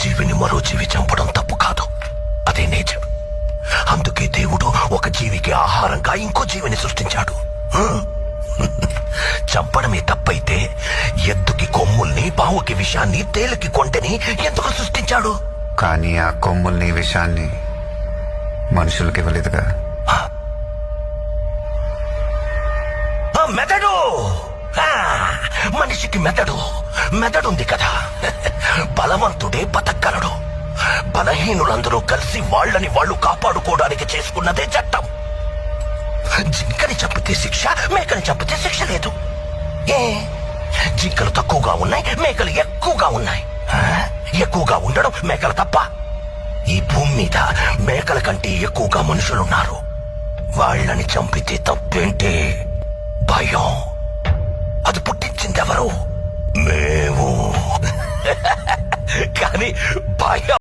జీవిని మరో జీవి చంపడం తప్పు కాదు, అదే నేచర్. అందుకే దేవుడు ఒక జీవికి ఆహారంగా ఇంకో జీవిని సృష్టించాడు. చంపడమే తప్పైతే ఎద్దుకి కొమ్ముల్ని, పావుకి విషాన్ని, తేలికి కొంటెని ఎందుకు సృష్టించాడు? కానీ ఆ కొమ్ముల్ని, విషాన్ని మనుషులకి ఇవ్వలేదుగా. మెదడు, మనిషికి మెదడుంది కదా. బలవంతుడే బతకగలడు. బలహీనులందరూ కలిసి వాళ్ళని వాళ్ళు కాపాడుకోవడానికి చేసుకున్నదే చట్టం. జింకని చంపితే శిక్ష, మేకని చంపితే శిక్ష లేదు. జింకలు తక్కువగా ఉన్నాయి, మేకలు ఎక్కువగా ఉన్నాయి. ఎక్కువగా ఉండడం మేకల తప్ప? ఈ భూమి మీద మేకల కంటే ఎక్కువగా మనుషులున్నారు. వాళ్ళని చంపితే తప్పేంటే? భయం. అది పుట్టించిందెవరు? మేము. కానీ భయం